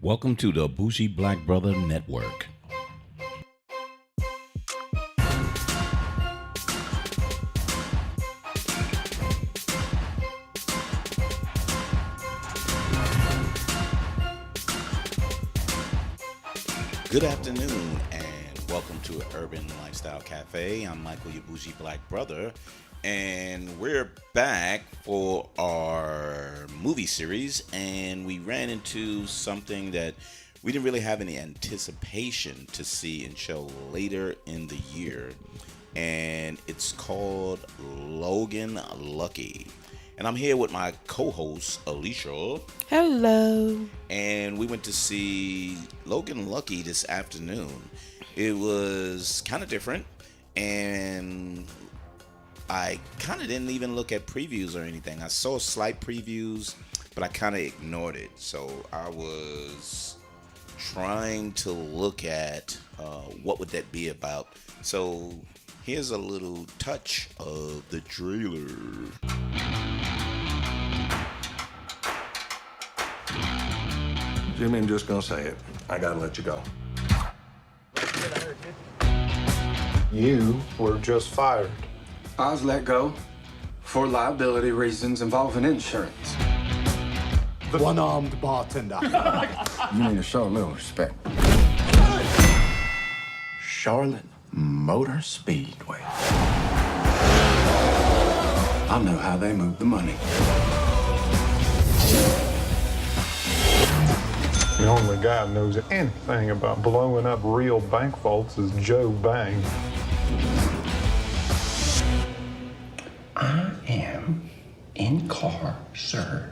Welcome to the Bougie Black Brother Network. Good afternoon and welcome to Urban Lifestyle Cafe. I'm Michael, your bougie black brother, and we're back for our movie series, and we ran into something that we didn't really have any anticipation to see until later in the year, and it's called Logan Lucky. And I'm here with my co-host, Alicia. Hello. And we went to see Logan Lucky this afternoon. It was kind of different. And I kind of didn't even look at previews or anything. I saw slight previews, but I kind of ignored it. So I was trying to look at what would that be about. So here's a little touch of the trailer. Jimmy, I'm just gonna say it. I gotta let you go. You were just fired. I was let go for liability reasons involving insurance. The one-armed bartender. You need to show a little respect. Charlotte Motor Speedway. I know how they move the money. The only guy who knows anything about blowing up real bank vaults is Joe Bang. I am incarcerated.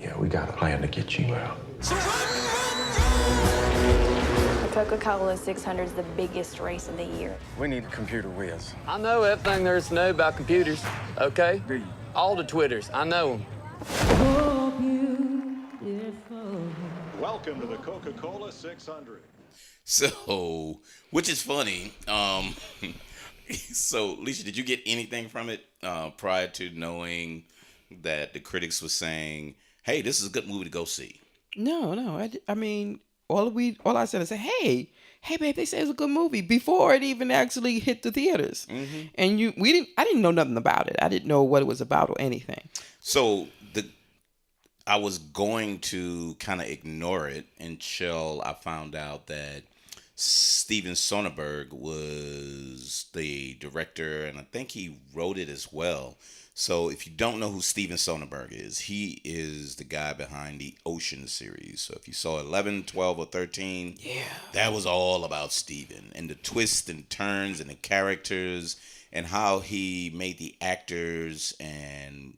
Yeah, we got a plan to get you out. The Coca-Cola 600 is the biggest race of the year. We need a computer whiz. I know everything there is to know about computers, okay? All the Twitters, I know them. Welcome to the Coca-Cola 600. So, which is funny. So, Alicia, did you get anything from it prior to knowing that the critics were saying, "Hey, this is a good movie to go see"? No. I mean, all I said is, hey, babe, they say it's a good movie before it even actually hit the theaters. Mm-hmm. And I didn't know nothing about it. I didn't know what it was about or anything. So I was going to kind of ignore it until I found out that Steven Soderbergh was the director, and I think he wrote it as well. So if you don't know who Steven Soderbergh is, he is the guy behind the Ocean series. So if you saw 11, 12, or 13, that was all about Steven and the twists and turns and the characters and how he made the actors and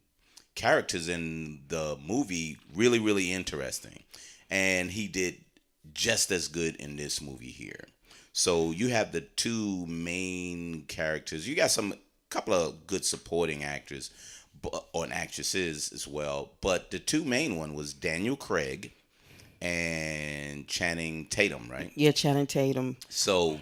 characters in the movie really, really interesting. And he did just as good in this movie here. So you have the two main characters. You got couple of good supporting actors or actresses as well. But the two main one was Daniel Craig and Channing Tatum, right? Yeah, Channing Tatum. So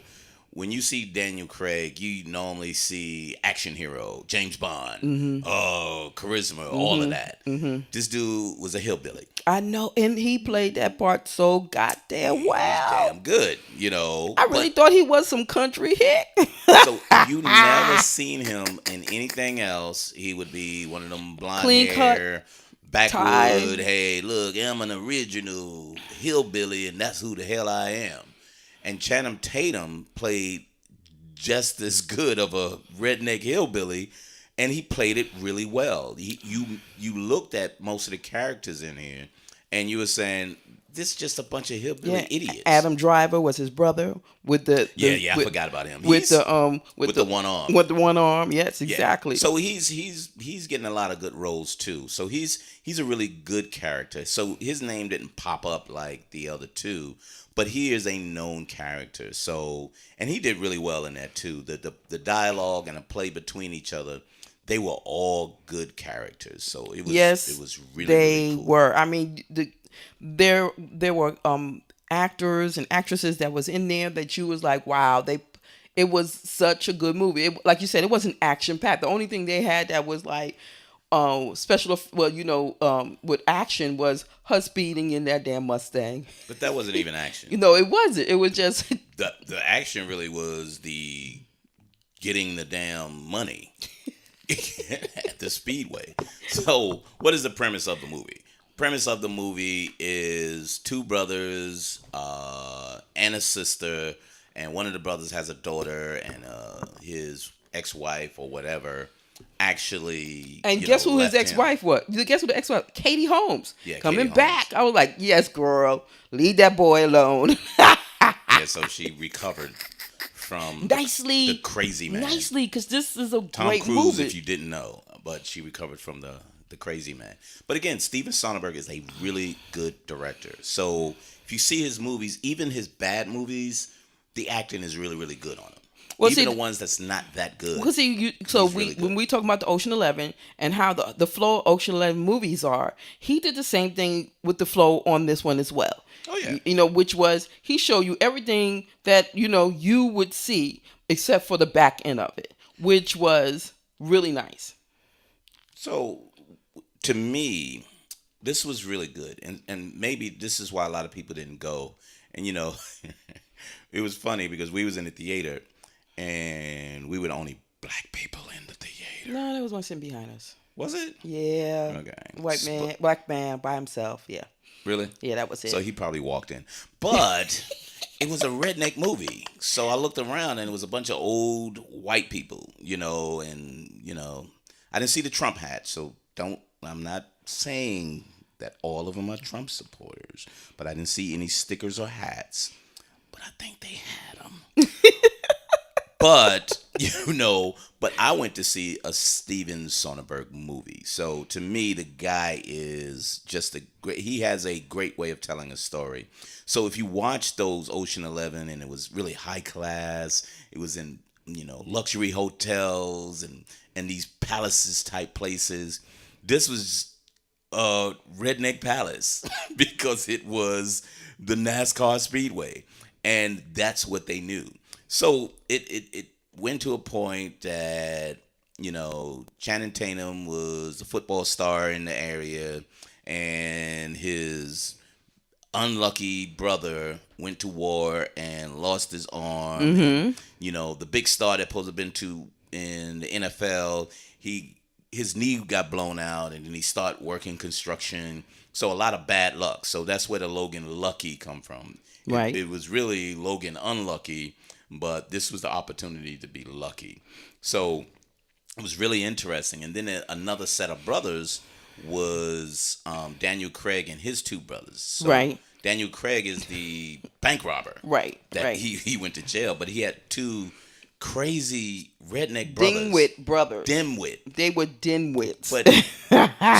when you see Daniel Craig, you normally see action hero, James Bond, charisma, all of that. Mm-hmm. This dude was a hillbilly. I know, and he played that part so goddamn well. Damn good, you know. I really thought he was some country hit. So you never seen him in anything else. He would be one of them blonde clean hair, cut, backwood. Hey, look, I'm an original hillbilly, and that's who the hell I am. And Channing Tatum played just as good of a redneck hillbilly, and he played it really well. You looked at most of the characters in here, and you were saying, this is just a bunch of hillbilly idiots. Adam Driver was his brother with the I forgot about him. With the one arm. With the one arm, yes, exactly. Yeah. So he's getting a lot of good roles too. So he's a really good character. So his name didn't pop up like the other two, but he is a known character. So, and he did really well in that too. The dialogue and the play between each other, they were all good characters. So it was really, they really cool. were. I mean, there were actors and actresses that was in there that you was like, wow, it was such a good movie. Like you said, it wasn't action packed. The only thing they had that was like with action was her speeding in that damn Mustang. But that wasn't even action. It wasn't. It was just The action really was the getting the damn money at the speedway. So, what is the premise of the movie? Premise of the movie is two brothers and a sister, and one of the brothers has a daughter, and his ex-wife or whatever actually. And guess who his ex-wife was? Guess who the ex-wife? Katie Holmes. Yeah, coming Katie back. I was like, yes, girl, leave that boy alone. Yeah, so she recovered from the crazy man. Nicely, because this is a Tom great Cruise, movie. if you didn't know, but she recovered from the crazy man. But again, Steven Soderbergh is a really good director. So if you see his movies, even his bad movies, the acting is really, really good on them. Well, even see, the ones that's not that good. Because when we talk about the Ocean 11 and how the flow of Ocean 11 movies are, he did the same thing with the flow on this one as well. Oh yeah. Which was he showed you everything that you would see except for the back end of it, which was really nice. So to me, this was really good, and maybe this is why a lot of people didn't go. And it was funny because we was in the theater. And we were the only black people in the theater. No, there was one sitting behind us. Was it? Yeah. Okay. Black man by himself. Yeah. Really? Yeah, that was it. So he probably walked in. But it was a redneck movie. So I looked around and it was a bunch of old white people, I didn't see the Trump hat. So I'm not saying that all of them are Trump supporters. But I didn't see any stickers or hats. But I think they had them. But, but I went to see a Steven Soderbergh movie. So to me, the guy is just he has a great way of telling a story. So if you watch those Ocean 11 and it was really high class, it was in, luxury hotels and these palaces type places. This was a redneck palace because it was the NASCAR Speedway. And that's what they knew. So it went to a point that, Channing Tatum was a football star in the area, and his unlucky brother went to war and lost his arm. Mm-hmm. And, the big star that supposed to have been in the NFL, his knee got blown out, and then he started working construction. So a lot of bad luck. So that's where the Logan Lucky come from. Right. It was really Logan Unlucky. But this was the opportunity to be lucky. So it was really interesting. And then another set of brothers was Daniel Craig and his two brothers. So right. Daniel Craig is the bank robber. Right. That he went to jail. But he had two crazy redneck brothers. Dimwit brothers. Dimwit. They were dimwits. But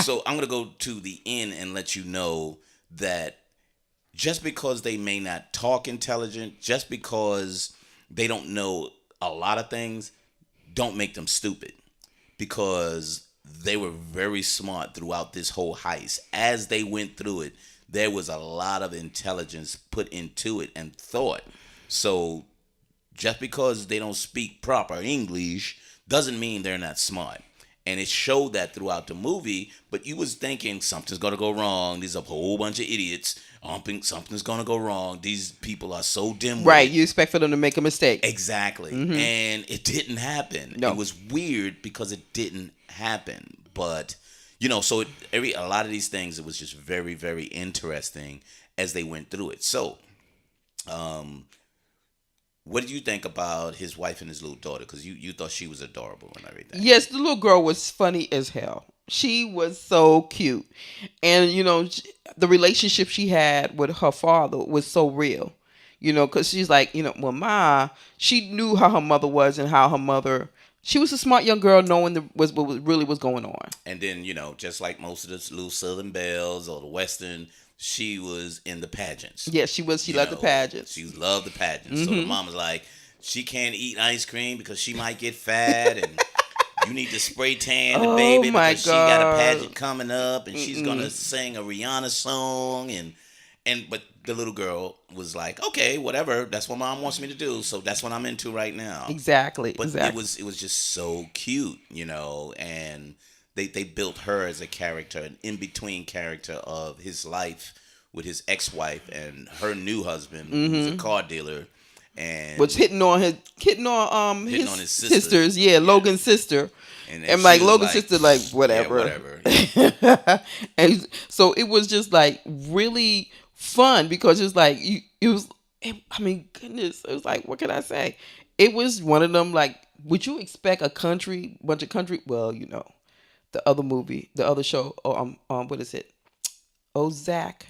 so I'm going to go to the end and let you know that just because they may not talk intelligent, just because they don't know a lot of things, don't make them stupid, because they were very smart throughout this whole heist. As they went through it, there was a lot of intelligence put into it and thought. So just because they don't speak proper English doesn't mean they're not smart. And it showed that throughout the movie, but you was thinking something's going to go wrong. There's a whole bunch of idiots. Something's going to go wrong. These people are so dim-witted. Right, you expect for them to make a mistake. Exactly. Mm-hmm. And it didn't happen. No. It was weird because it didn't happen. But, so a lot of these things, it was just very, very interesting as they went through it. So, what did you think about his wife and his little daughter? Because you thought she was adorable and everything. Yes, the little girl was funny as hell. She was so cute. And, the relationship she had with her father was so real. Because she's like, Ma, she knew how her mother was and how her mother... She was a smart young girl knowing what really was going on. And then, just like most of the little Southern Belles or the Western... She was in the pageants. Yes, she was. She loved the pageants. She loved the pageants. Mm-hmm. So the mom was like, she can't eat ice cream because she might get fat, and you need to spray tan the baby because she got a pageant coming up, and she's gonna sing a Rihanna song, but the little girl was like, okay, whatever. That's what mom wants me to do, so that's what I'm into right now. Exactly. But it was just so cute, and they built her as a character, an in between character of his life with his ex-wife and her new husband, who's a car dealer, and was hitting on his his sister. sisters. Yeah, Logan's sister. And like she was Logan's sister, like whatever. Yeah, whatever. And so it was just like really fun because it's like I mean, goodness, it was like, what can I say? It was one of them like, would you expect a bunch of country? Well, you know, the other show, what is it? Ozark.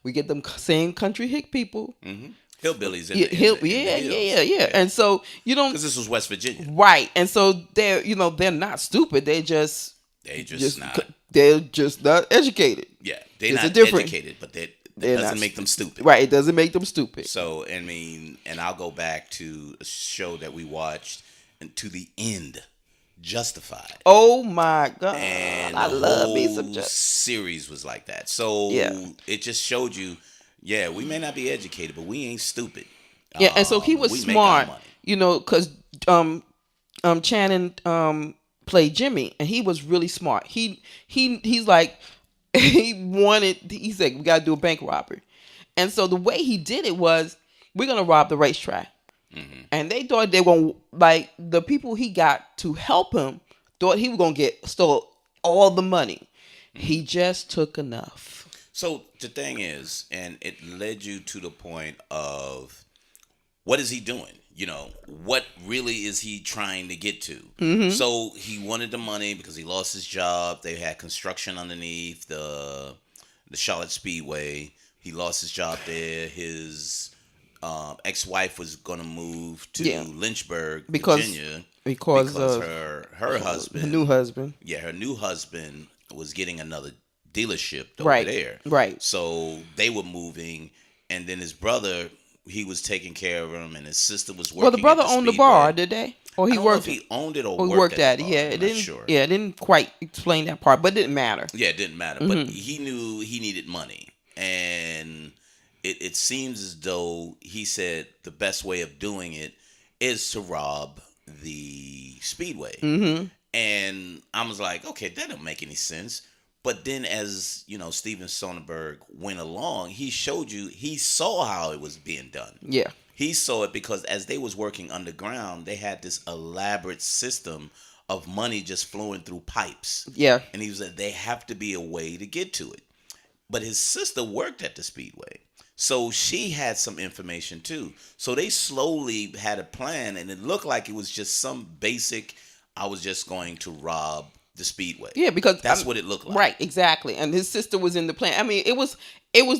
We get them same country hick people. Mm-hmm. Hillbillies. In yeah. And so you don't, because this was West Virginia, right? And so they're not stupid. They're just not educated. Yeah, they're not educated, but that doesn't make them stupid. Right, it doesn't make them stupid. So, I mean, and I'll go back to a show that we watched, and to the end, Justified. Oh my God. And I love me some Justified. Series was like that. So it just showed you, we may not be educated, but we ain't stupid. Yeah, and so he was smart, because Channing played Jimmy, and he was really smart. He's like, he said, we got to do a bank robbery. And so the way he did it was, we're going to rob the racetrack. Mm-hmm. And they thought they were going to, like, the people he got to help him thought he was going to stole all the money. Mm-hmm. He just took enough. So the thing is, and it led you to the point of, what is he doing? What really is he trying to get to? Mm-hmm. So he wanted the money because he lost his job. They had construction underneath the Charlotte Speedway. He lost his job there. His ex-wife was going to move to Lynchburg, Virginia, because her husband, her new husband. Yeah, her new husband was getting another dealership over there. Right. So they were moving, and then his brother, he was taking care of him, and his sister was working. Well, the brother owned the bar, did they? Or he worked? If he owned it or worked at it. Bar. Yeah, it didn't. Sure. Yeah, it didn't quite explain that part, but it didn't matter. Yeah, it didn't matter. Mm-hmm. But he knew he needed money, and it seems as though he said the best way of doing it is to rob the Speedway. Mm-hmm. And I was like, okay, that don't make any sense. But then as, Steven Soderbergh went along, he showed you, he saw how it was being done. Yeah. He saw it because as they was working underground, they had this elaborate system of money just flowing through pipes. Yeah. And he was like, there have to be a way to get to it. But his sister worked at the Speedway. So she had some information too. So they slowly had a plan, and it looked like it was just some basic, I was just going to rob the Speedway. Yeah, because that's what it looked like. Right, exactly. And his sister was in the plan. I mean, it was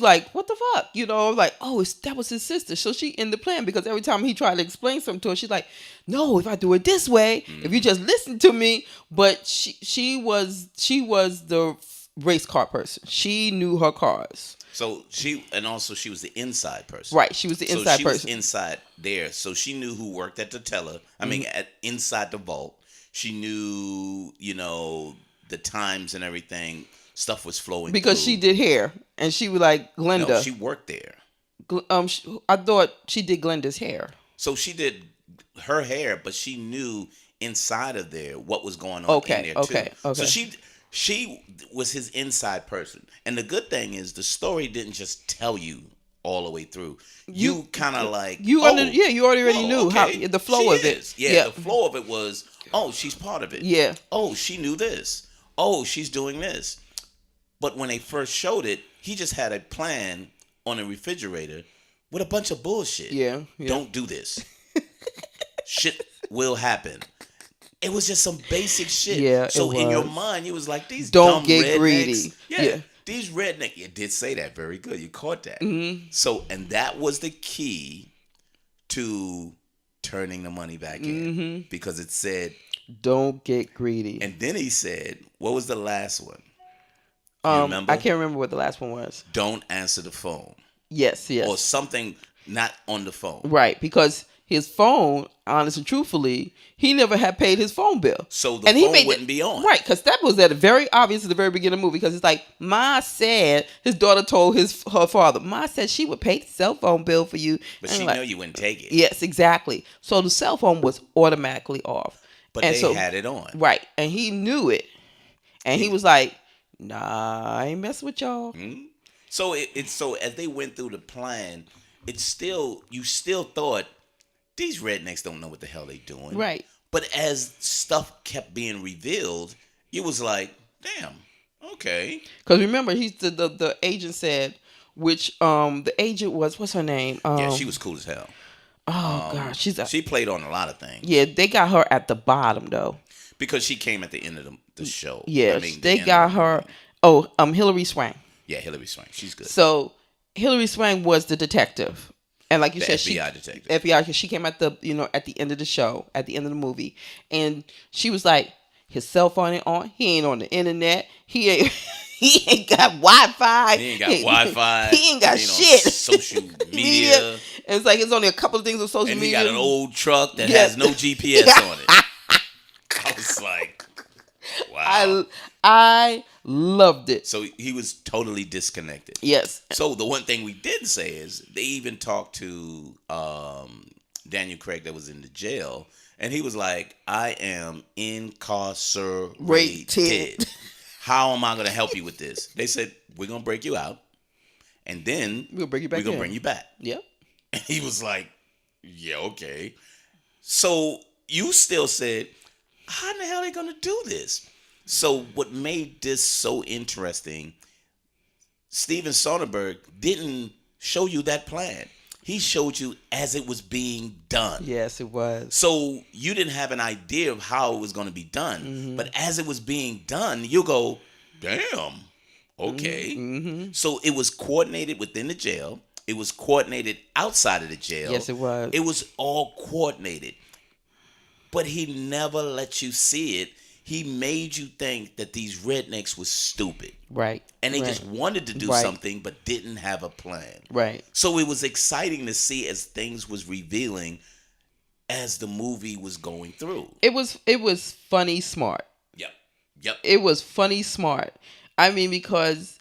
like, what the fuck? Like, that was his sister. So she in the plan, because every time he tried to explain something to her, she's like, no, if I do it this way, if you just listen to me. But she was the race car person. She knew her cars. So she was the inside person. Right, she was the inside person. So she was inside there. So she knew who worked at the teller. I mean, inside the vault. She knew, the times and everything. Stuff was flowing because through. She did hair, and she was like Glenda. No, she worked there. I thought she did Glenda's hair. So she did her hair, but she knew inside of there what was going on in there too. Okay. So she was his inside person. And the good thing is the story didn't just tell you all the way through. You kind of like you already knew how the flow of it. Yeah, the flow of it was, she's part of it. Yeah. She knew this. She's doing this. But when they first showed it, he just had a plan on a refrigerator with a bunch of bullshit. Yeah. Don't do this. Shit will happen. It was just some basic shit. Yeah. So in your mind, you was like, these don't dumb get rednecks. greedy. Yeah. These rednecks. You did say that. Very good. You caught that. Mm-hmm. So, and that was the key to turning the money back in, because it said, don't get greedy. And then he said, what was the last one? You remember? I can't remember what the last one was. Don't answer the phone. Yes. Or something not on the phone. Right, because his phone, honestly, truthfully, he never had paid his phone bill. So the phone wouldn't be on. Right, because that was very obvious at the very beginning of the movie, because it's like, Ma said, his daughter told her father, Ma said she would pay the cell phone bill for you. But she knew you wouldn't take it. Yes, exactly. So the cell phone was automatically off. But And they so, had it on. right, and he knew it, and he was like, "Nah, I ain't messing with y'all." So it's so as they went through the plan, it's still you still thought these rednecks don't know what the hell they doing. Right. But as stuff kept being revealed, you was like, damn, okay. Because remember, the agent said, which the agent was, what's her name? Yeah, she was cool as hell. Oh gosh, She played on a lot of things. Yeah, they got her at the bottom though. Because she came at the end of the show. Yes, I mean, they the got end of her. the- Hilary Swank. Yeah, Hilary Swank. She's good. So Hilary Swank was the detective, and like you The said, FBI detective. FBI. 'Cause she came at the at the end of the show, at the end of the movie, and she was like, his cell phone ain't on. He ain't on the internet. He ain't. He ain't got Wi-Fi. He ain't got Wi-Fi. He ain't got on shit. social media. And it's like it's only a couple of things on social And he media. got an old truck that Yeah. has no GPS on it. I was like, wow. I loved it. So he was totally disconnected. Yes. So the one thing we didn't say is they even talked to Daniel Craig that was in the jail, and he was like, I am incarcerated. How am I going to help you with this? They said, we're going to break you out, and then We'll bring you back we're going in. to bring you back. Yep. And he was like, yeah, okay. So you still said, how in the hell are they going to do this? So what made this so interesting, Steven Soderbergh didn't show you that plan. He showed you as it was being done. Yes, it was. So you didn't have an idea of how it was going to be done. But as it was being done, you go, damn, okay. So it was coordinated within the jail. It was coordinated outside of the jail. Yes, it was. It was all coordinated. But he never let you see it. He made you think that these rednecks was stupid. Right. And they right. just wanted to do Right. something but didn't have a plan. Right. So it was exciting to see as things was revealing as the movie was going through. It was funny smart. Yep. It was funny smart. I mean, because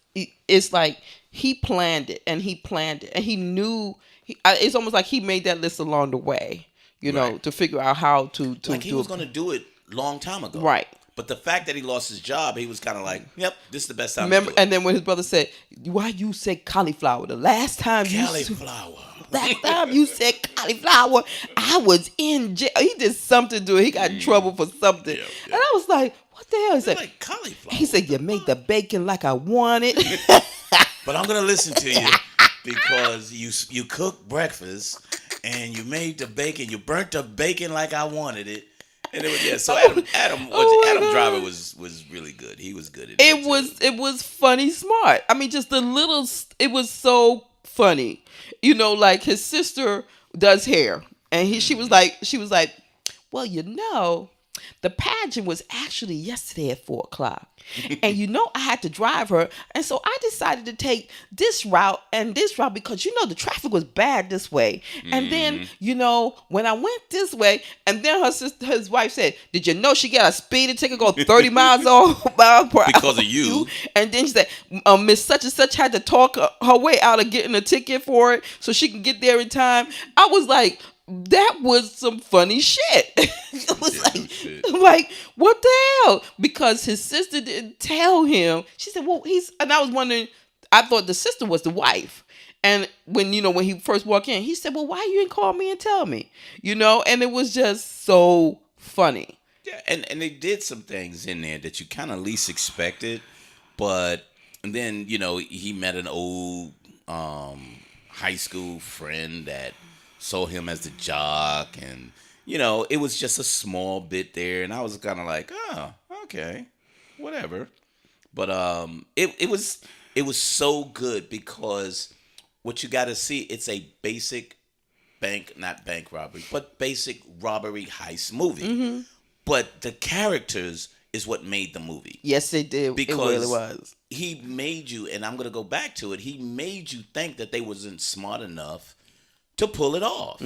it's like he planned it and he knew. It's almost like he made that list along the way, you know, Right. to figure out how to Like he do was it. going to do it long time ago. Right. But the fact that he lost his job, he was kind of like, yep, this is the best time Remember, to do it. and then when his brother said, "Why you said cauliflower? The last time Cauliflower. last time you said cauliflower, I was in jail." He did something to it. He got in trouble for something, Yeah. and I was like, "What the hell?" He said, Like cauliflower. "He said you made the bacon like I wanted." But I'm going to listen to you because you cooked breakfast and you made the bacon. You burnt the bacon like I wanted it. And it was, yeah, so Adam Oh my Adam God. Driver was really good. He was good at It was funny smart. I mean, just it was so funny. You know, like his sister does hair, and she was like, well, you know, the pageant was actually yesterday at 4:00. And you know, I had to drive her, and so I decided to take this route and this route because you know the traffic was bad this way. And then you know when I went this way, and then his wife said, "Did you know she got a speeding ticket go 30 miles per hour Because of you?" And then she said, "Miss such and such had to talk her way out of getting a ticket for it so she can get there in time." I was like, that was some funny shit. It was like, what the hell? Because his sister didn't tell him. She said, well, and I was wondering, I thought the sister was the wife. And when he first walked in, he said, well, why you didn't call me and tell me? And it was just so funny. Yeah, and they did some things in there that you kind of least expected. But and then, he met an old high school friend that saw him as the jock, and it was just a small bit there, and I was kind of like, oh, okay, whatever. But it was so good because what you got to see, it's a basic not bank robbery, but basic robbery heist movie. But the characters is what made the movie. Yes, it did. Because it really was. He made you, and I'm gonna go back to it. He made you think that they wasn't smart enough to pull it off.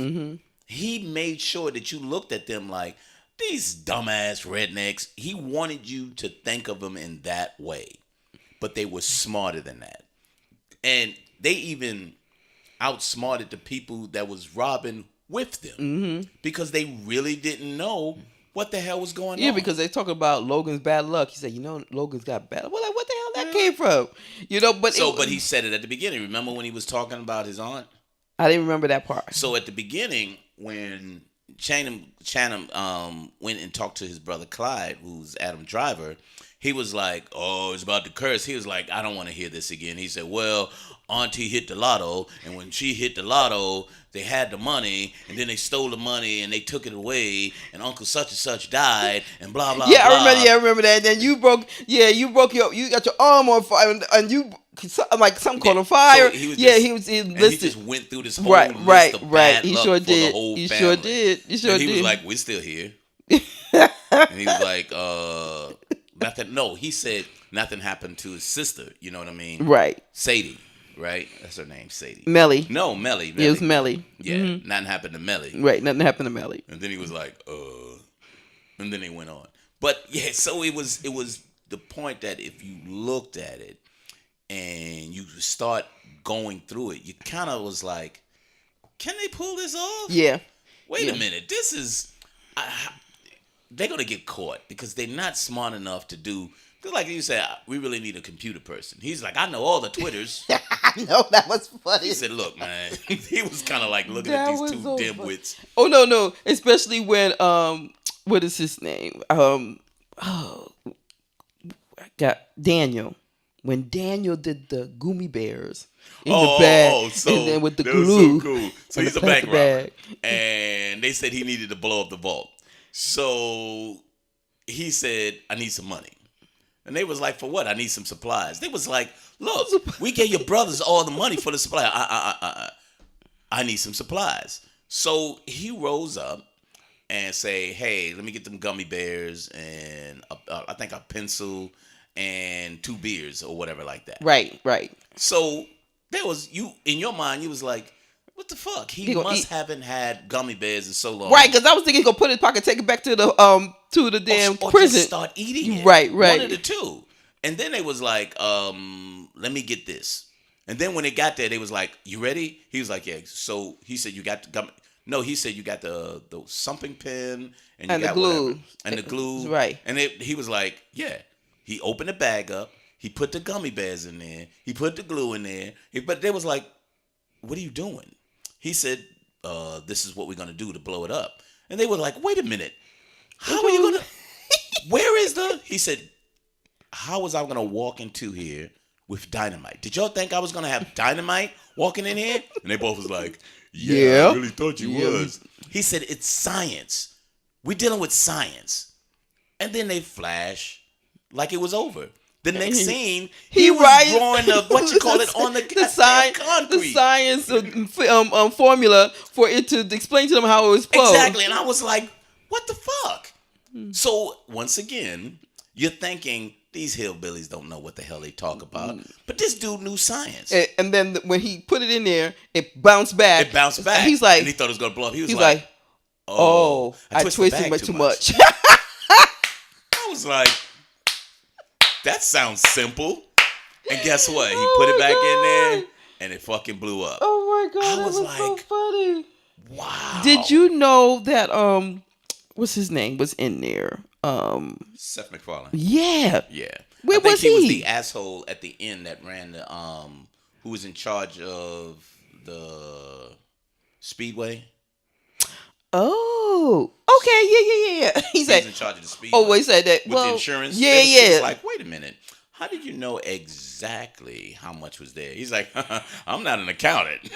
He made sure that you looked at them like these dumbass rednecks. He wanted you to think of them in that way, but they were smarter than that, and they even outsmarted the people that was robbing with them because they really didn't know what the hell was going on. Yeah, because they talk about Logan's bad luck. He said, Logan's got bad luck. Well, like, what the hell that came from? But he said it at the beginning. Remember when he was talking about his aunt? I didn't remember that part. So at the beginning, when Channing went and talked to his brother Clyde, who's Adam Driver, he was like, "Oh, it's about to curse." He was like, "I don't want to hear this again." He said, "Well, Auntie hit the lotto, and when she hit the lotto, they had the money, and then they stole the money, and they took it away, and Uncle such and such died, and blah blah." Yeah, blah. I remember that. And then you got your arm on fire, and you something caught on fire. So he was listed. He just went through this whole right. list of bad He luck sure for did. the whole He family. sure did. And he was like, "We're still here." And he was like, nothing. No, he said nothing happened to his sister. You know what I mean? Right. Sadie, right? That's her name, Sadie. Melly. No, Melly. It was Melly. Yeah, nothing happened to Melly. Right, nothing happened to Melly. And then he was like, and then he went on. But yeah, so it was the point that if you looked at it and you start going through it, you kind of was like, can they pull this off? Yeah. Wait a minute, this is. They're gonna get caught because they're not smart enough to do. Because like you said, we really need a computer person. He's like, I know all the Twitters. I know, that was funny. He said, look, man. He was kind of like looking at these two dimwits. Oh no, especially when what is his name? I got Daniel. When Daniel did the gummy bears in the bag, so and then with the that glue. was so cool. So he's a bank robber, and they said he needed to blow up the vault. So he said, I need some money. And they was like, for what? I need some supplies. They was like, look, we gave your brothers all the money for the supply. I need some supplies. So he rose up and say, hey, let me get them gummy bears and I think a pencil and 2 beers or whatever like that. Right. So there was, you in your mind, you was like, what the fuck? He must haven't had gummy bears in so long. Right, because I was thinking he's gonna put it in his pocket, take it back to the damn or prison. Just start eating it. Right. One of the two. And then they was like, let me get this. And then when they got there, they was like, you ready? He was like, yeah. So he said, you got the gummy. No, he said you got the something pen and you got the glue. whatever. And the glue. Right. And he was like, yeah. He opened the bag up. He put the gummy bears in there. He put the glue in there. But they was like, what are you doing? He said, this is what we're going to do to blow it up. And they were like, wait a minute. How are you going to... Where is the... He said, how was I going to walk into here with dynamite? Did y'all think I was going to have dynamite walking in here? And they both was like, yeah. I really thought you was. He said, it's science. We're dealing with science. And then they flash like it was over. The next scene, he was drawing the on the concrete. The science formula for it to explain to them how it was posed. Exactly, and I was like, what the fuck? So once again, you're thinking these hillbillies don't know what the hell they talk about, but this dude knew science. And then when he put it in there, it bounced back. He's like, and he thought it was gonna blow up. He was like, oh, I twisted too much. I was like, that sounds simple. And guess what? He put it back in there and it fucking blew up. Oh my God, that was like, so funny. Wow. Did you know that what's his name was in there? Seth MacFarlane. Yeah. Where was he? He was the asshole at the end that ran the who was in charge of the Speedway. Oh, okay, yeah. He's in charge of the Speedway. Oh, he said that. With the insurance. Yeah. It's like, wait a minute. How did you know exactly how much was there? He's like, I'm not an accountant.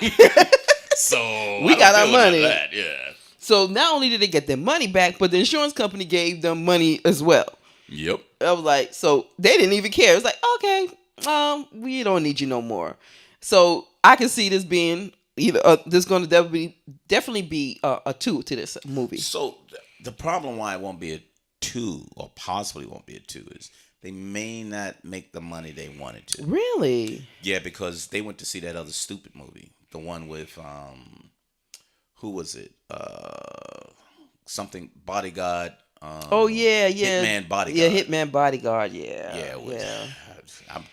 So we got our money. That. Yeah. So not only did they get their money back, but the insurance company gave them money as well. Yep. I was like, so they didn't even care. It was like, okay, we don't need you no more. So I can see this being either there's going to definitely be a 2 to this movie. So the problem why it won't be a 2 or possibly won't be a 2 is they may not make the money they wanted to. Really? Yeah, because they went to see that other stupid movie, the one with who was it? Something Bodyguard. Oh yeah. Hitman Bodyguard. Yeah, Hitman Bodyguard. Yeah.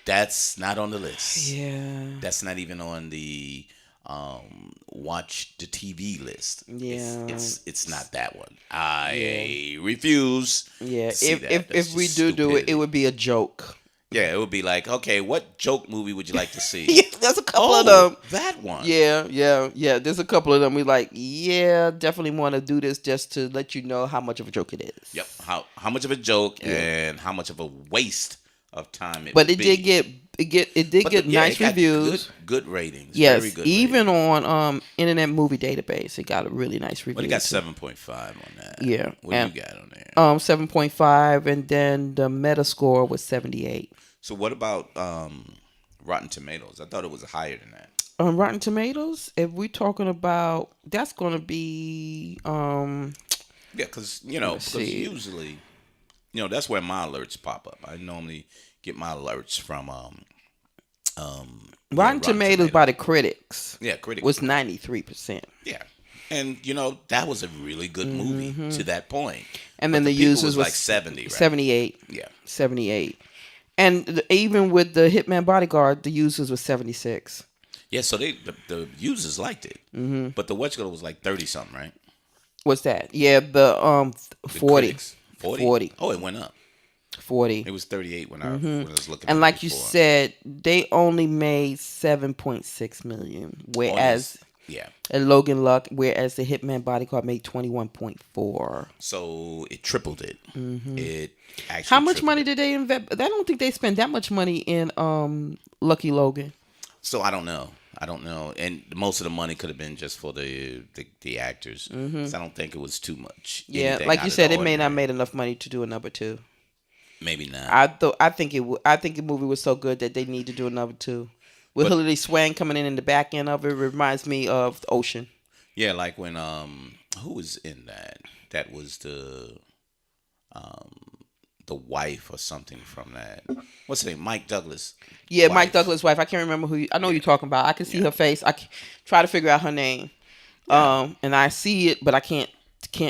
That's not on the list. Yeah. That's not even on the watch the TV list. Yeah. It's not that one. I refuse. Yeah, to see that. if That's we just do it, it stupidity. would be a joke. Yeah, it would be like, okay, what joke movie would you like to see? Yeah, there's a couple of them. That one. Yeah. There's a couple of them. We like, yeah, definitely want to do this just to let you know how much of a joke it is. Yep. How much of a joke and how much of a waste of time it But would it be. did get nice it got reviews. Good ratings. Yes, Very good even ratings. on Internet Movie Database, it got a really nice review. Well, it got too. 7.5 on that. Yeah, What and, do you got on there? 7.5, and then the Metascore was 78. So what about Rotten Tomatoes? I thought it was higher than that. Rotten Tomatoes, if we're talking about, that's going to be Yeah, because see. usually, that's where my alerts pop up. I normally get my alerts from Rotten Tomatoes by the critics. Yeah, critics was 93%. Yeah, and that was a really good movie to that point. And then the people users was like 70, right? 78. Yeah, 78. And even with the Hitman Bodyguard, the users was 76. yeah. So the users liked it, but the watch was like 30 something, right? What's that? Yeah, the 40. 40. Oh, it went up. 40. It was 38 when I was looking. And at like it you before. said, they only made 7.6 million, whereas yeah. Logan Luck, whereas the Hitman Bodyguard made 21.4. So it tripled it. It actually. How much tripled money it. did they invest? I don't think they spent that much money in Lucky Logan. So I don't know. And most of the money could have been just for the actors. So I don't think it was too much. Yeah, anything like out you of said, the it may not ordinary. made enough money to do a number 2. Maybe not. I think the movie was so good that they need to do another 2. With Hilary Swank coming in the back end of it, reminds me of Ocean. Yeah, like when who was in that? That was the wife or something from that. What's her name? Mike Douglas. Yeah, wife. Mike Douglas' wife. I can't remember who. I know who you're talking about. I can see her face. I can try to figure out her name. And I see it, but I can't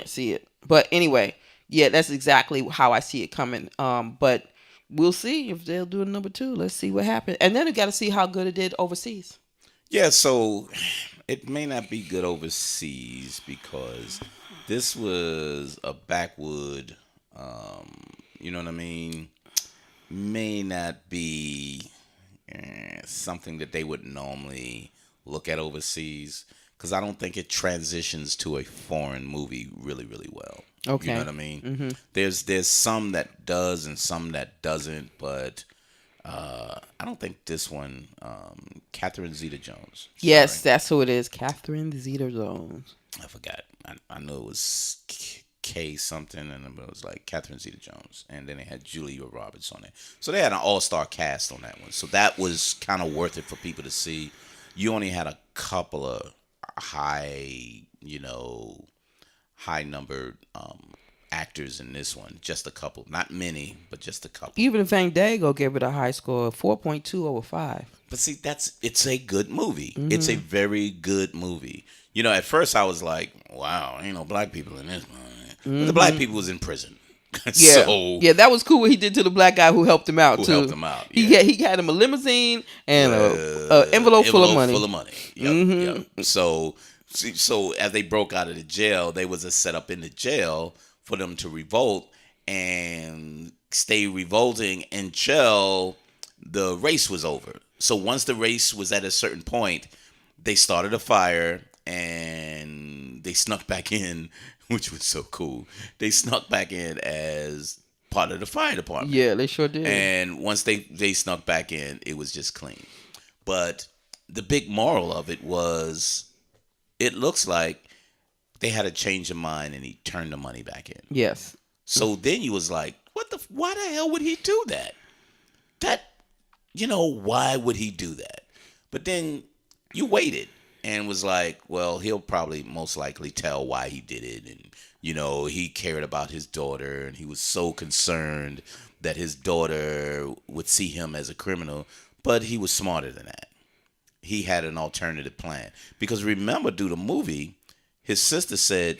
see it. But anyway, yeah, that's exactly how I see it coming. But we'll see if they'll do a number 2. Let's see what happens. And then we got to see how good it did overseas. Yeah, so it may not be good overseas because this was a backwood. You know what I mean? May not be something that they would normally look at overseas because I don't think it transitions to a foreign movie really, really well. Okay. You know what I mean? There's some that does and some that doesn't, but I don't think this one, Catherine Zeta-Jones. Yes, Sorry. that's who it is. Catherine Zeta-Jones. I forgot. I know it was K something, and it was like Catherine Zeta-Jones, and then they had Julia Roberts on it. So they had an all-star cast on that one. So that was kind of worth it for people to see. You only had a couple of high numbered actors in this one. Just a couple, not many, but just a couple. Even Fandango gave it a high score of 4.2 over 5. But see, it's a good movie. It's a very good movie. At first I was like, wow, ain't no black people in this one. But the black people was in prison. Yeah, So, yeah, that was cool what he did to the black guy who helped him out Who too. helped him out, He yeah. had him a limousine and a envelope full of money. Yep. So as they broke out of the jail, they was a setup in the jail for them to revolt and stay revolting until the race was over. So once the race was at a certain point, they started a fire and they snuck back in, which was so cool. They snuck back in as part of the fire department. Yeah, they sure did. And once they snuck back in, it was just clean. But the big moral of it was, it looks like they had a change of mind and he turned the money back in. Yes. So then you was like, why the hell would he do that? Why would he do that? But then you waited and was like, well, he'll probably most likely tell why he did it. And, he cared about his daughter and he was so concerned that his daughter would see him as a criminal. But he was smarter than that. He had an alternative plan. Because remember, through the movie, his sister said,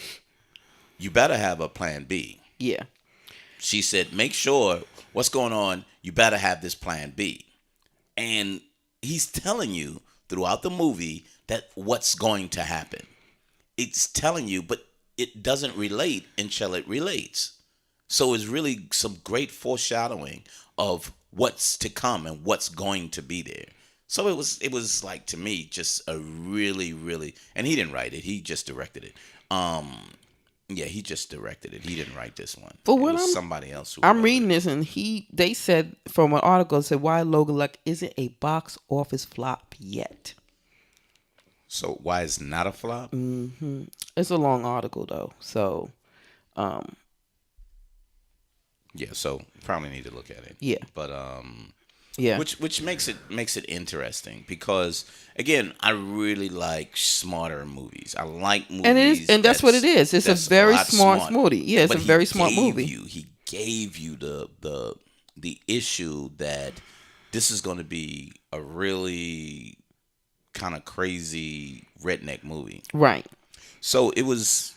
you better have a plan B. Yeah. She said, make sure what's going on, you better have this plan B. And he's telling you throughout the movie that what's going to happen. It's telling you, but it doesn't relate until it relates. So it's really some great foreshadowing of what's to come and what's going to be there. So it was like, to me, just a really, really, and he didn't write it. He just directed it. Yeah, he just directed it. He didn't write this one. But it what was somebody else. I'm reading this, and they said from an article, it said why Logan Lucky isn't a box office flop yet. So why it's not a flop? Mm-hmm. It's a long article though, so yeah. So probably need to look at it. Yeah, but yeah, which makes it interesting because again, I really like smarter movies. I like movies, and that's what it is. It's a very smart movie. Yeah, it's a very smart movie. He gave you the issue that this is going to be a really kind of crazy redneck movie, right? So it was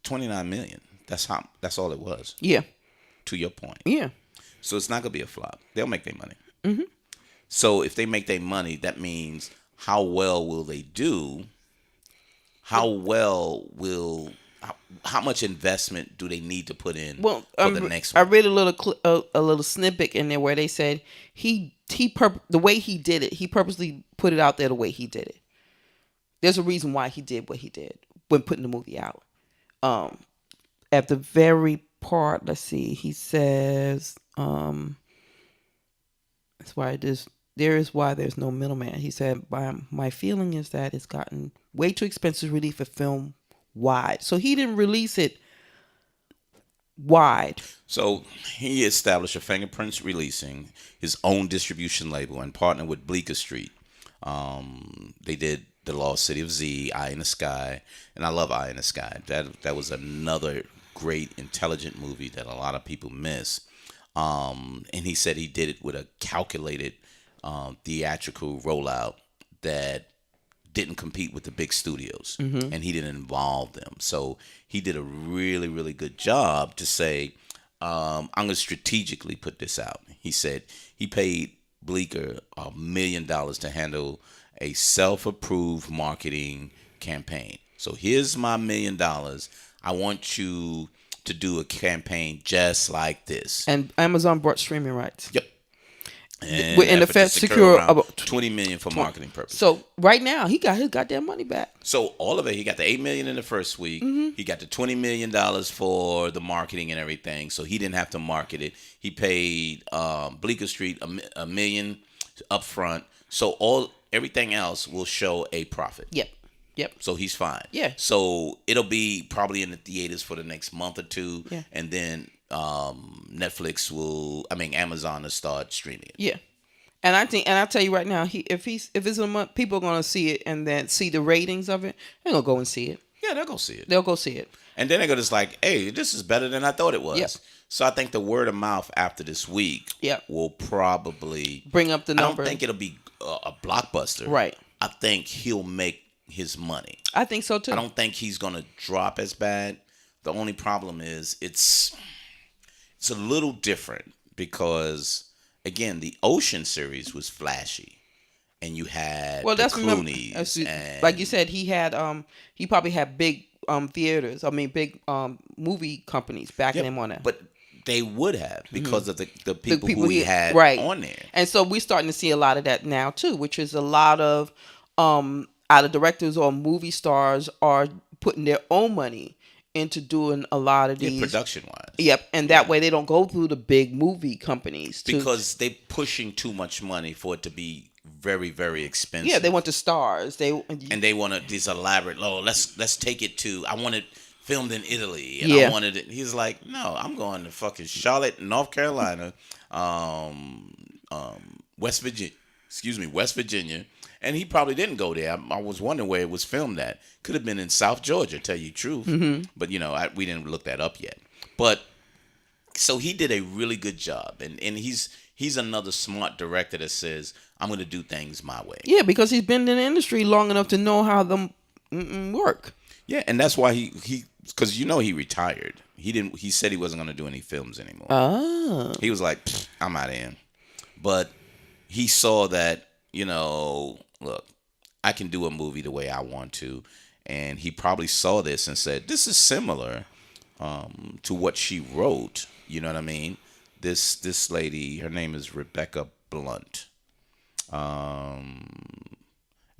29 million. That's all it was. Yeah. To your point. Yeah. So it's not gonna be a flop. They'll make their money. Mm-hmm. So if they make their money, that means how well will they do? How much investment do they need to put in for the next one? I read a little snippet in there where they said the way he did it, he purposely put it out there the way he did it. There's a reason why he did what he did when putting the movie out. At the very part, let's see, he says, that's why there's no middleman. He said, my feeling is that it's gotten way too expensive to release a film wide. So he didn't release it wide. So he established a Fingerprints Releasing, his own distribution label, and partnered with Bleecker Street. They did The Lost City of Z, Eye in the Sky, and I love Eye in the Sky. That was another great, intelligent movie that a lot of people miss. And he said he did it with a calculated theatrical rollout that didn't compete with the big studios, and he didn't involve them. So he did a really, really good job to say, I'm going to strategically put this out. He said he paid Bleecker $1 million to handle a self-approved marketing campaign. So here's my $1 million. I want you to do a campaign just like this. And Amazon bought streaming rights. Yep. And the Fed secure about $20 million for marketing purposes. So right now he got his goddamn money back. So all of it, he got the $8 million in the first week. He got the $20 million for the marketing and everything. So he didn't have to market it. He paid Bleecker Street $1 million up front. So everything else will show a profit. Yep. So he's fine. Yeah. So it'll be probably in the theaters for the next month or two. Yeah. And then Amazon will start streaming it. Yeah. And I'll tell you right now, if it's a month, people are gonna see it and then see the ratings of it. They're gonna go and see it. Yeah, they'll go see it. They'll go see it. And then they're gonna just like, hey, this is better than I thought it was. Yep. So I think the word of mouth after this week will probably bring up the number. I don't think it'll be a blockbuster. Right. I think he'll make his money. I think so too. I don't think he's gonna drop as bad. The only problem is it's a little different because again the Ocean series was flashy, and you had that's Clooney's and like you said, he probably had big theaters. I mean big movie companies backing him on that. But they would have because of the people who he had on there. And so we're starting to see a lot of that now too, which is a lot of either directors or movie stars are putting their own money into doing a lot of these production wise. Yep, and that way they don't go through the big movie companies because they're pushing too much money for it to be very, very expensive. Yeah, they want the stars. They want these elaborate. Oh, let's take it to. I want it filmed in Italy, and I wanted it. He's like, no, I'm going to fucking Charlotte, North Carolina, West Virginia. And he probably didn't go there. I was wondering where it was filmed at. Could have been in South Georgia, tell you the truth. But, we didn't look that up yet. But, so he did a really good job. And he's another smart director that says, I'm going to do things my way. Yeah, because he's been in the industry long enough to know how them work. Yeah, and that's why because he retired. He said he wasn't going to do any films anymore. Oh. He was like, I'm out of here. But he saw that, look, I can do a movie the way I want to. And he probably saw this and said, this is similar to what she wrote. You know what I mean? This lady, her name is Rebecca Blunt.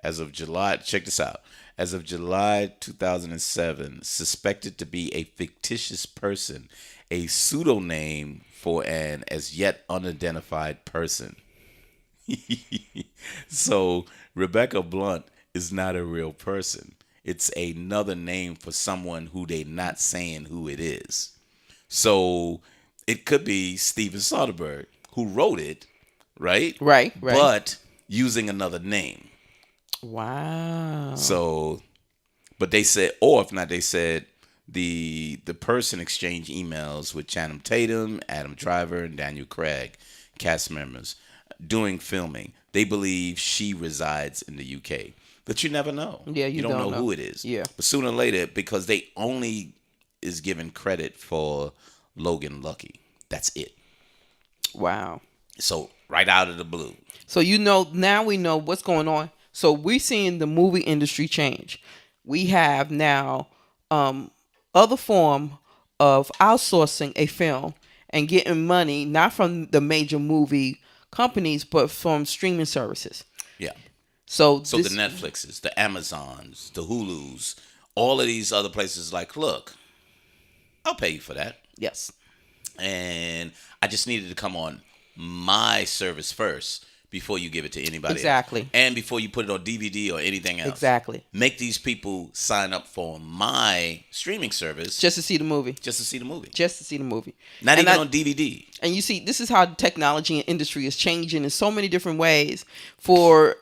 As of July, check this out. As of July 2007, suspected to be a fictitious person, a pseudonym for an as yet unidentified person. So Rebecca Blunt is not a real person. It's another name for someone who they're not saying who it is. So it could be Steven Soderbergh who wrote it, right? Right. But using another name. Wow. So, but they said, or if not, they said the person exchanged emails with Channing Tatum, Adam Driver, and Daniel Craig, cast members, doing filming. They believe she resides in the UK. But you never know. Yeah, you don't don't know know who it is. Yeah. But sooner or later, because they only is given credit for Logan Lucky. That's it. Wow. So right out of the blue. So now we know what's going on. So we're seeing the movie industry change. We have now other form of outsourcing a film and getting money not from the major movie companies but from streaming services. Yeah. So the Netflixes, the Amazons, the Hulus, all of these other places like, look, I'll pay you for that. Yes. And I just needed to come on my service first before you give it to anybody Exactly. else. And before you put it on DVD or anything else. Exactly. Make these people sign up for my streaming service. Just to see the movie. Just to see the movie. Just to see the movie. Not even on DVD. And you see, this is how technology and industry is changing in so many different ways for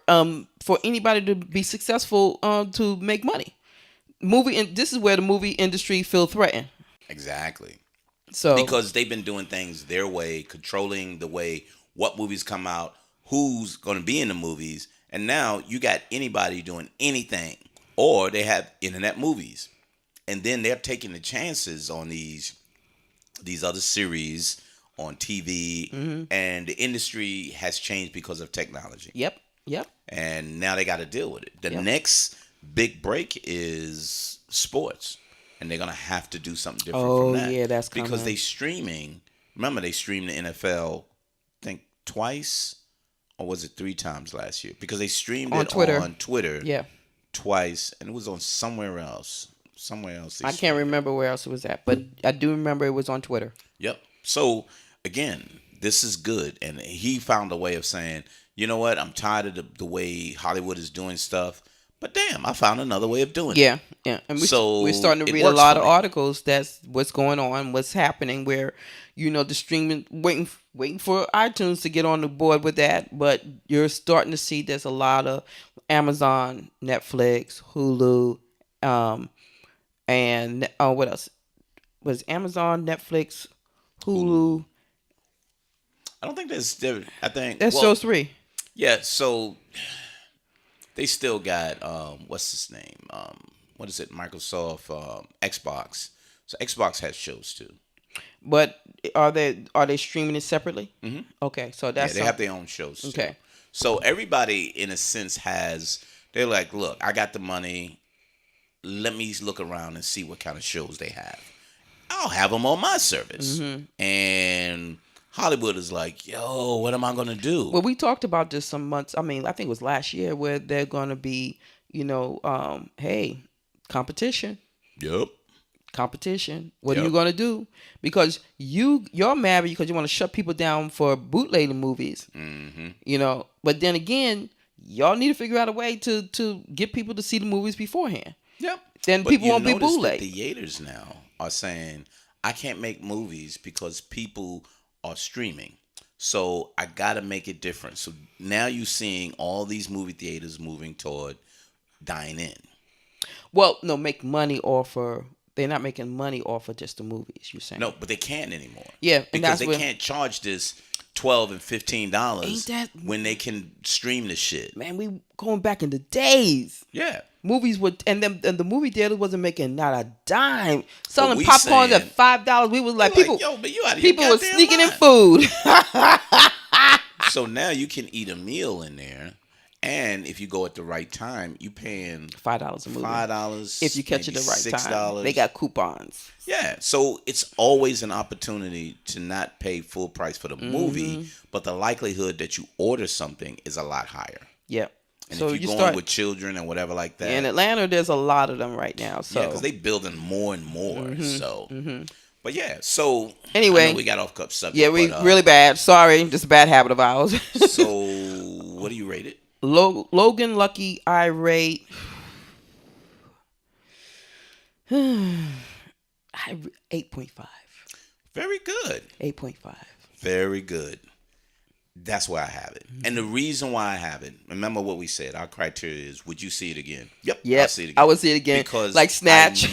anybody to be successful to make money. This is where the movie industry feel threatened. Exactly. So because they've been doing things their way, controlling the way what movies come out, who's going to be in the movies, and now you got anybody doing anything, or they have internet movies, and then they're taking the chances on these other series on TV, and the industry has changed because of technology. Yep. And now they got to deal with it. The next big break is sports. And they're going to have to do something different from that. Oh, yeah, that's coming. Because they streaming. Remember, they streamed the NFL, I think, twice, or was it 3 times last year? Because they streamed on Twitter. Yeah. Twice, and it was on somewhere else. I can't remember where else it was at, but I do remember it was on Twitter. Yep. So, again, this is good. And he found a way of saying, you know what? I'm tired of the way Hollywood is doing stuff. But damn, I found another way of doing it. Yeah. And we're starting to read a lot of articles. That's what's going on, what's happening, where, the streaming, waiting for iTunes to get on the board with that. But you're starting to see there's a lot of Amazon, Netflix, Hulu, and what else? Was Amazon, Netflix, Hulu? I don't think I think that's those 3. Yeah, so they still got what's his name? What is it? Microsoft Xbox. So Xbox has shows too. But are they streaming it separately? Mm-hmm. Okay, so that's they have their own shows too. Okay. So everybody in a sense they're like, look, I got the money. Let me look around and see what kind of shows they have. I'll have them on my service. Mm-hmm. And Hollywood is like, yo, what am I going to do? Well, we talked about this some months. I think it was last year where they're going to be, hey, competition. Yep. Competition. What are you going to do? Because you're mad because you want to shut people down for bootlegging movies. Mm-hmm. But then again, y'all need to figure out a way to get people to see the movies beforehand. Yep. Then people won't be bootlegged. The theaters now are saying, I can't make movies because people are streaming. So I got to make it different. So now you're seeing all these movie theaters moving toward dine-in. Well, no, make money off of... They're not making money off of just the movies, you're saying. No, but they can't anymore. Yeah. Because they can't charge this $12 and $15 when they can stream the shit. Man, we going back in the days. Yeah. Movies would... And the movie theater wasn't making not a dime. Selling popcorn at $5. We was like, people... Yo, but you out of people your were sneaking mind. in food. So now you can eat a meal in there And if you go at the right time, you paying $5 a movie. $5 If you catch it maybe the right $6. time. They got coupons. Yeah, so it's always an opportunity to not pay full price for the movie, but the likelihood that you order something is a lot higher. Yep. And so if you're going with children and whatever like that. In Atlanta, there's a lot of them right now. So. Yeah, because they building more and more. So, but yeah. So anyway, I know we got off subject. Yeah, we really bad. Sorry, just a bad habit of ours. So, what do you rate it? Logan Lucky, I rate 8.5. Very good. 8.5. Very good. That's why I have it. And the reason why I have it, remember what we said. Our criteria is, would you see it again? Yep. I'll see it again. I would see it again. Because like Snatch.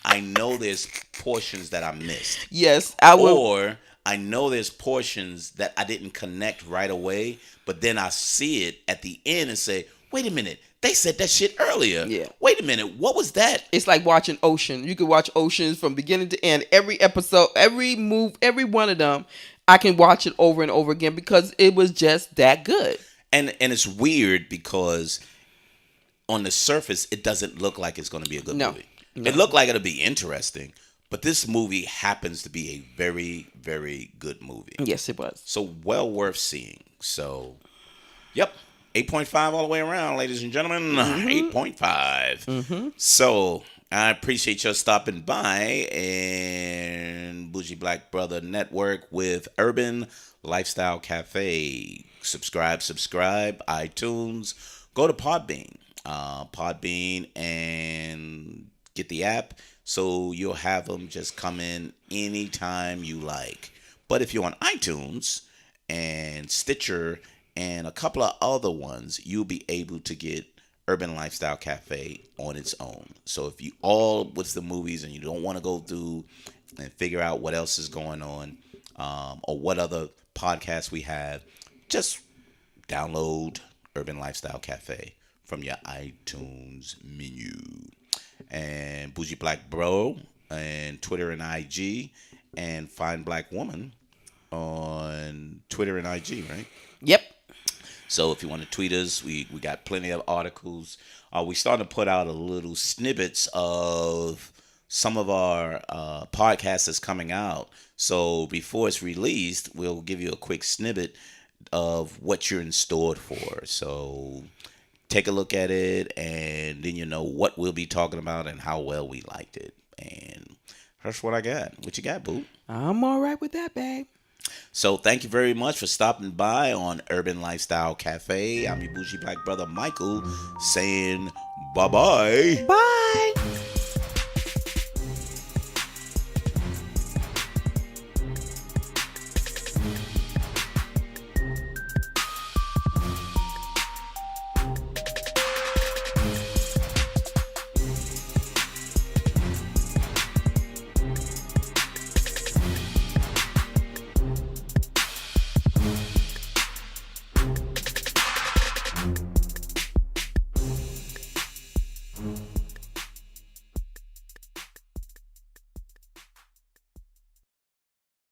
I know there's portions that I missed. Yes, I will. Or I know there's portions that I didn't connect right away, but then I see it at the end and say, wait a minute, they said that shit earlier. Yeah. Wait a minute, what was that? It's like watching Ocean. You could watch Oceans from beginning to end. Every episode, every move, every one of them, I can watch it over and over again because it was just that good. And it's weird because on the surface, it doesn't look like it's going to be a good movie. No. It looked like it'll be interesting, but this movie happens to be a very, very good movie. Yes, it was. So well worth seeing. So, yep. 8.5 all the way around, ladies and gentlemen. 8.5. So, I appreciate your stopping by and Bougie Black Brother Network with Urban Lifestyle Cafe. Subscribe, iTunes. Go to Podbean. And get the app so you'll have them just come in anytime you like. But if you're on iTunes and Stitcher and a couple of other ones, you'll be able to get Urban Lifestyle Cafe on its own. So if you all with the movies and you don't want to go through and figure out what else is going on or what other podcasts we have, just download Urban Lifestyle Cafe from your iTunes menu. And Bougie Black Bro and Twitter and IG, and Fine Black Woman on Twitter and IG, right? Yep. So if you want to tweet us, we got plenty of articles. We starting to put out a little snippets of some of our podcasts that's coming out. So before it's released, we'll give you a quick snippet of what you're in store for. So take a look at it, and then you know what we'll be talking about and how well we liked it. And that's what I got. What you got, boo? I'm all right with that, babe. So thank you very much for stopping by on Urban Lifestyle Cafe. I'm your bougie black brother, Michael, saying bye-bye. Bye.